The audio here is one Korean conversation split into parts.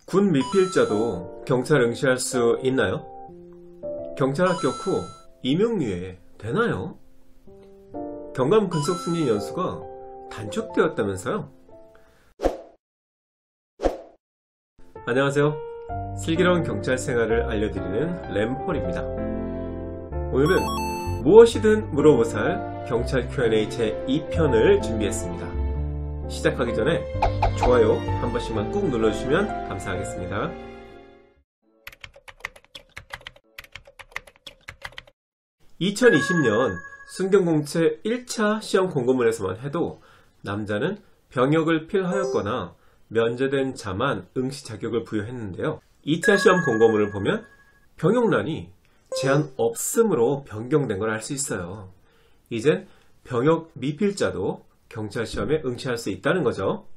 군 미필자도 경찰 응시할 수 있나요? 경찰 합격 후 임용유예 되나요? 경감 근속 승진 연수가 단축되었다면서요? 안녕하세요. 슬기로운 경찰 생활을 알려드리는 램폴입니다. 오늘은 무엇이든 물어보살 경찰 Q&A 제2편을 준비했습니다. 시작하기 전에 좋아요 한 번씩만 꾹 눌러주시면 감사하겠습니다. (2020년) 순경공채 1차 시험 공고문에서만 해도 남자는 병역을 필하였거나 면제된 자만 응시 자격을 부여했는데요. 2차 시험 공고문을 보면 병역란이 제한 없음으로 변경된 걸 알 수 있어요. 이젠 병역 미필자도 경찰 시험에 응시할 수 있다는 거죠.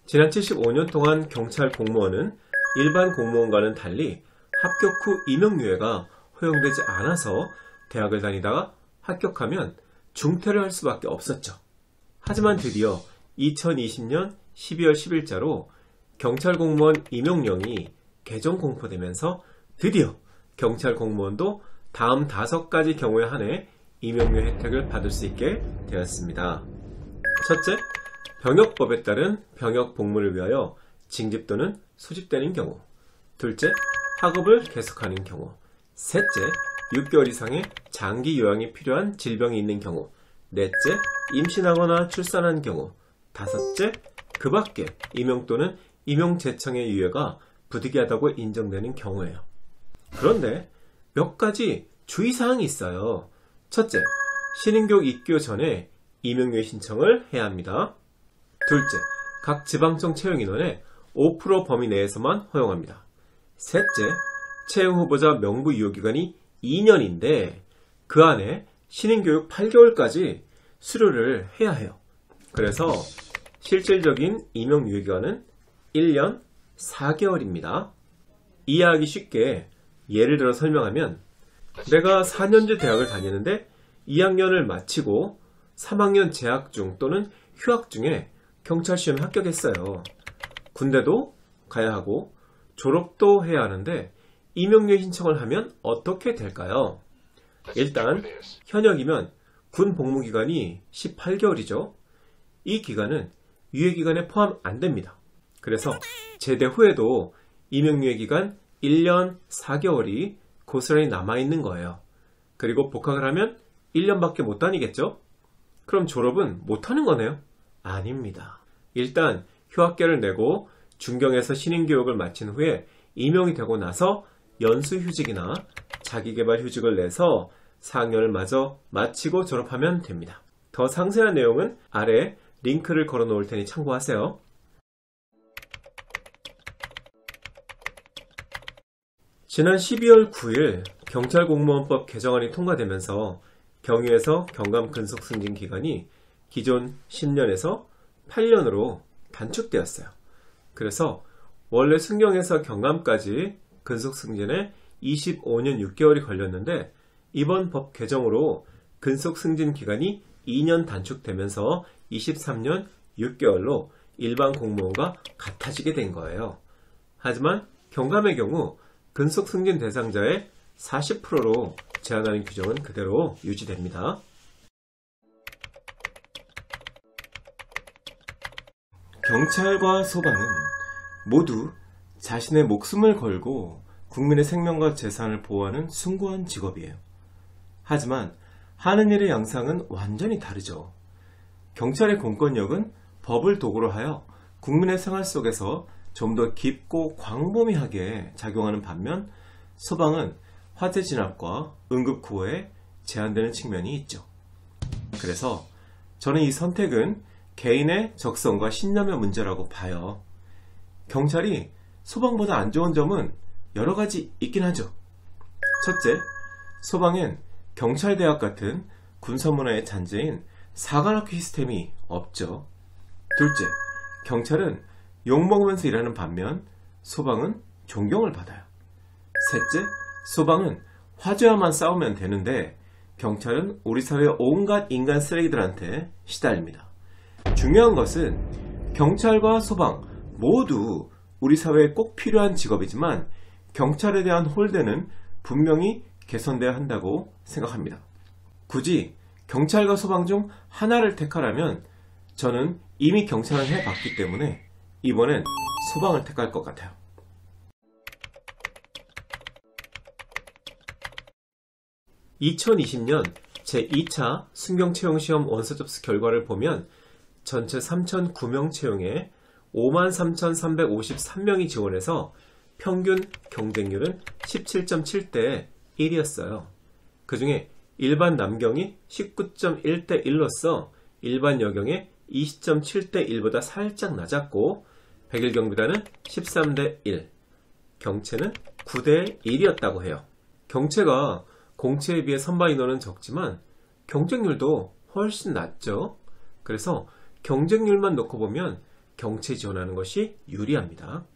지난 75년 동안 경찰 공무원은 일반 공무원과는 달리 합격 후 임용유예가 허용되지 않아서 대학을 다니다가 합격하면 중퇴를 할 수밖에 없었죠. 하지만 드디어 2020년 12월 10일자로 경찰 공무원 임용령이 개정 공포되면서 드디어 경찰 공무원도 다음 5가지 경우에 한해 임용유예 혜택을 받을 수 있게 되었습니다. 첫째, 병역법에 따른 병역 복무를 위하여 징집 또는 소집되는 경우. 둘째, 학업을 계속하는 경우. 셋째, 6개월 이상의 장기 요양이 필요한 질병이 있는 경우. 넷째, 임신하거나 출산한 경우. 다섯째, 그 밖에 임용 또는 임용 재청의 유예가 부득이하다고 인정되는 경우예요. 그런데 몇 가지 주의사항이 있어요. 첫째, 신인교육 입교 전에 임용유예 신청을 해야 합니다. 둘째, 각 지방청 채용인원의 5% 범위 내에서만 허용합니다. 셋째, 채용 후보자 명부 유효기간이 2년인데 그 안에 신인교육 8개월까지 수료를 해야 해요. 그래서 실질적인 임용유예기간은 1년 4개월입니다. 이해하기 쉽게 예를 들어 설명하면 내가 4년제 대학을 다니는데 2학년을 마치고 3학년 재학 중 또는 휴학 중에 경찰 시험에 합격했어요. 군대도 가야 하고 졸업도 해야 하는데 임용유예 신청을 하면 어떻게 될까요? 일단 현역이면 군 복무기간이 18개월이죠. 이 기간은 유예기간에 포함 안 됩니다. 그래서 제대 후에도 임용유예 기간 1년 4개월이 고스란히 남아있는 거예요. 그리고 복학을 하면 1년밖에 못 다니겠죠? 그럼 졸업은 못하는 거네요? 아닙니다. 일단 휴학계를 내고 중경에서 신인교육을 마친 후에 임용이 되고 나서 연수휴직이나 자기개발휴직을 내서 4학년을 마저 마치고 졸업하면 됩니다. 더 상세한 내용은 아래 링크를 걸어 놓을 테니 참고하세요. 지난 12월 9일 경찰공무원법 개정안이 통과되면서 경위에서 경감 근속 승진 기간이 기존 10년에서 8년으로 단축되었어요. 그래서 원래 순경에서 경감까지 근속 승진에 25년 6개월이 걸렸는데 이번 법 개정으로 근속 승진 기간이 2년 단축되면서 23년 6개월로 일반 공무원과 같아지게 된 거예요. 하지만 경감의 경우 근속 승진 대상자의 40%로 제한하는 규정은 그대로 유지됩니다. 경찰과 소방은 모두 자신의 목숨을 걸고 국민의 생명과 재산을 보호하는 숭고한 직업이에요. 하지만 하는 일의 양상은 완전히 다르죠. 경찰의 공권력은 법을 도구로 하여 국민의 생활 속에서 좀 더 깊고 광범위하게 작용하는 반면 소방은 화재 진압과 응급 구호에 제한되는 측면이 있죠. 그래서 저는 이 선택은 개인의 적성과 신념의 문제라고 봐요. 경찰이 소방보다 안 좋은 점은 여러 가지 있긴 하죠. 첫째, 소방엔 경찰대학 같은 군사문화의 잔재인 사관학교 시스템이 없죠. 둘째, 경찰은 욕먹으면서 일하는 반면 소방은 존경을 받아요. 셋째, 소방은 화재와만 싸우면 되는데 경찰은 우리 사회의 온갖 인간 쓰레기들한테 시달립니다. 중요한 것은 경찰과 소방 모두 우리 사회에 꼭 필요한 직업이지만 경찰에 대한 홀대는 분명히 개선돼야 한다고 생각합니다. 굳이 경찰과 소방 중 하나를 택하라면 저는 이미 경찰을 해봤기 때문에 이번엔 소방을 택할 것 같아요. 2020년 제2차 순경채용시험 원서 접수 결과를 보면 전체 3,009명 채용에 53,353명이 지원해서 평균 경쟁률은 17.7대 1이었어요. 그 중에 일반 남경이 19.1대 1로서 일반 여경의 20.7대 1보다 살짝 낮았고 백일경비단은 13대 1, 경채는 9대 1이었다고 해요. 경채가 공채에 비해 선발 인원은 적지만 경쟁률도 훨씬 낮죠. 그래서 경쟁률만 놓고 보면 경채 지원하는 것이 유리합니다.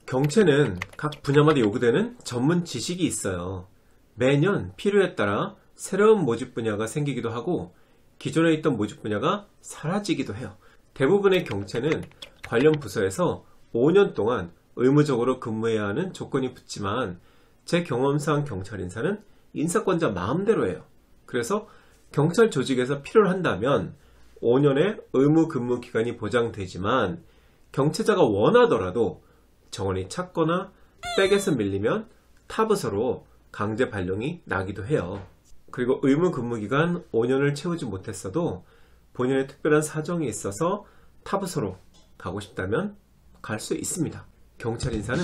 경채는 각 분야마다 요구되는 전문 지식이 있어요. 매년 필요에 따라 새로운 모집 분야가 생기기도 하고 기존에 있던 모집 분야가 사라지기도 해요. 대부분의 경채는 관련 부서에서 5년 동안 의무적으로 근무해야 하는 조건이 붙지만 제 경험상 경찰 인사는 인사권자 마음대로 해요. 그래서 경찰 조직에서 필요로 한다면 5년의 의무 근무 기간이 보장되지만 경채자가 원하더라도 정원이 찼거나 백에서 밀리면 타부서로 강제 발령이 나기도 해요. 그리고 의무 근무 기간 5년을 채우지 못했어도 본인의 특별한 사정이 있어서 타부서로 가고 싶다면 갈 수 있습니다. 경찰 인사는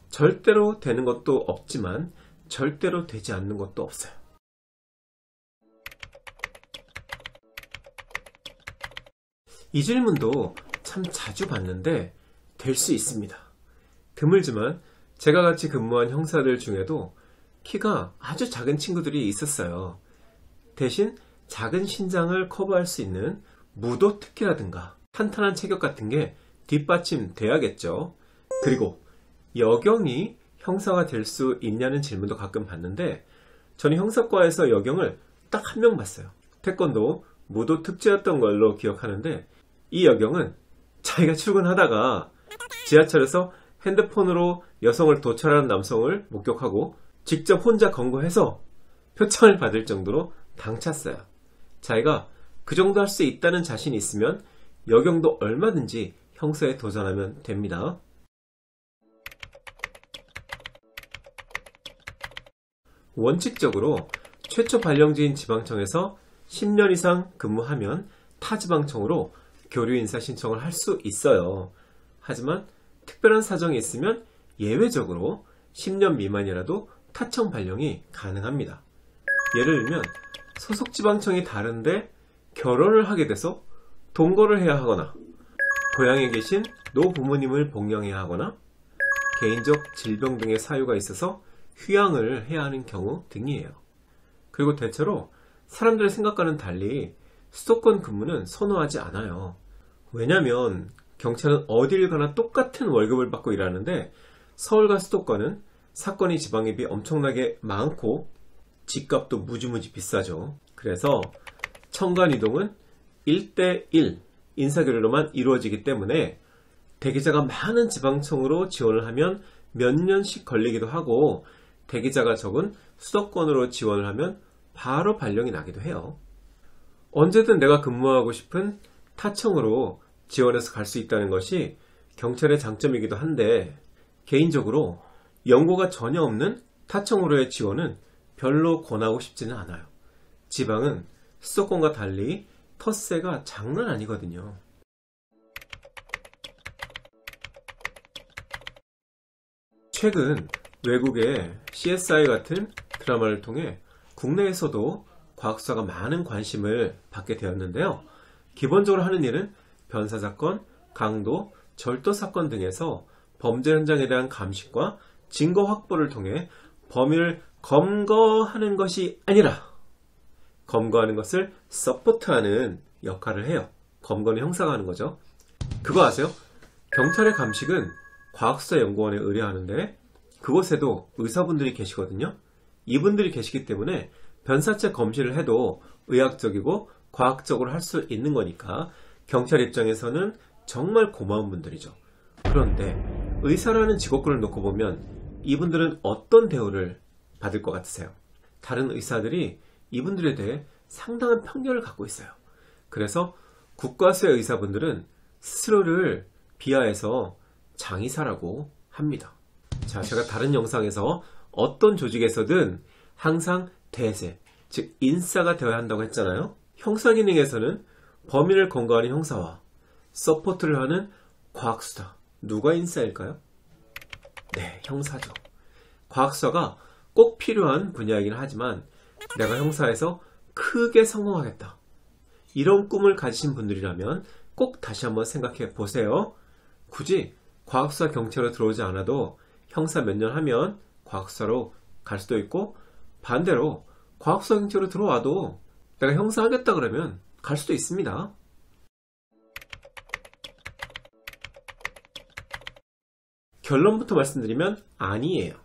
절대로 되는 것도 없지만 절대로 되지 않는 것도 없어요. 이 질문도 참 자주 받는데 될 수 있습니다. 드물지만 제가 같이 근무한 형사들 중에도 키가 아주 작은 친구들이 있었어요. 대신 작은 신장을 커버할 수 있는 무도 특기라든가 탄탄한 체격 같은 게 뒷받침돼야겠죠. 그리고 여경이 형사가 될 수 있냐는 질문도 가끔 받는데 저는 형사과에서 여경을 딱 한 명 봤어요. 태권도 무도 특제였던 걸로 기억하는데 이 여경은 자기가 출근하다가 지하철에서 핸드폰으로 여성을 도찰하는 남성을 목격하고 직접 혼자 검거해서 표창을 받을 정도로 당찼어요. 자기가 그 정도 할 수 있다는 자신이 있으면 여경도 얼마든지 형사에 도전하면 됩니다. 원칙적으로 최초 발령지인 지방청에서 10년 이상 근무하면 타지방청으로 교류인사 신청을 할 수 있어요. 하지만 특별한 사정이 있으면 예외적으로 10년 미만이라도 타청 발령이 가능합니다. 예를 들면 소속 지방청이 다른데 결혼을 하게 돼서 동거를 해야 하거나 고향에 계신 노부모님을 복양해야 하거나 개인적 질병 등의 사유가 있어서 휴양을 해야 하는 경우 등이에요. 그리고 대체로 사람들의 생각과는 달리 수도권 근무는 선호하지 않아요. 왜냐면 경찰은 어딜 가나 똑같은 월급을 받고 일하는데 서울과 수도권은 사건이 지방에 비해 엄청나게 많고 집값도 무지무지 비싸죠. 그래서 청관 이동은 1대1 인사교류로만 이루어지기 때문에 대기자가 많은 지방청으로 지원을 하면 몇 년씩 걸리기도 하고 대기자가 적은 수도권으로 지원을 하면 바로 발령이 나기도 해요. 언제든 내가 근무하고 싶은 타청으로 지원해서 갈 수 있다는 것이 경찰의 장점이기도 한데 개인적으로 연고가 전혀 없는 타청으로의 지원은 별로 권하고 싶지는 않아요. 지방은 수도권과 달리 텃세가 장난 아니거든요. 최근 외국의 CSI 같은 드라마를 통해 국내에서도 과학수사가 많은 관심을 받게 되었는데요. 기본적으로 하는 일은 변사사건, 강도, 절도사건 등에서 범죄 현장에 대한 감식과 증거 확보를 통해 범인을 검거하는 것이 아니라 검거하는 것을 서포트하는 역할을 해요. 검거는 형사가 하는 거죠. 그거 아세요? 경찰의 감식은 과학수사연구원에 의뢰하는데 그곳에도 의사분들이 계시거든요. 이분들이 계시기 때문에 변사체 검시를 해도 의학적이고 과학적으로 할 수 있는 거니까 경찰 입장에서는 정말 고마운 분들이죠. 그런데 의사라는 직업군을 놓고 보면 이분들은 어떤 대우를 받을 것 같으세요? 다른 의사들이 이분들에 대해 상당한 편견을 갖고 있어요. 그래서 국가수의 의사분들은 스스로를 비하해서 장의사라고 합니다. 자, 제가 다른 영상에서 어떤 조직에서든 항상 대세, 즉 인싸가 되어야 한다고 했잖아요. 형사기능에서는 범인을 검거하는 형사와 서포트를 하는 과학수사, 누가 인싸일까요? 네, 형사죠. 과학수사가 꼭 필요한 분야이긴 하지만 내가 형사에서 크게 성공하겠다, 이런 꿈을 가지신 분들이라면 꼭 다시 한번 생각해 보세요. 굳이 과학수사 경찰로 들어오지 않아도 형사 몇 년 하면 과학수사로 갈 수도 있고, 반대로 과학수사 경찰로 들어와도 내가 형사 하겠다 그러면 갈 수도 있습니다. 결론부터 말씀드리면 아니에요.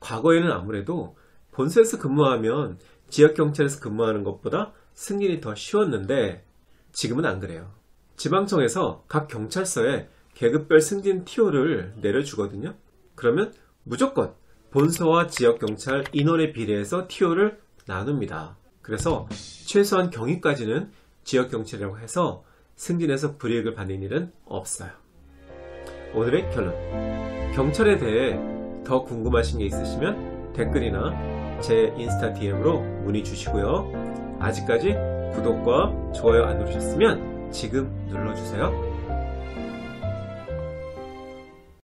과거에는 아무래도 본서에서 근무하면 지역경찰에서 근무하는 것보다 승진이 더 쉬웠는데 지금은 안 그래요. 지방청에서 각 경찰서에 계급별 승진 티오를 내려주거든요. 그러면 무조건 본서와 지역경찰 인원에 비례해서 티오를 나눕니다. 그래서 최소한 경위까지는 지역경찰이라고 해서 승진해서 불이익을 받는 일은 없어요. 오늘의 결론. 경찰에 대해 더 궁금하신 게 있으시면 댓글이나 제 인스타 DM으로 문의 주시고요. 아직까지 구독과 좋아요 안 누르셨으면 지금 눌러주세요.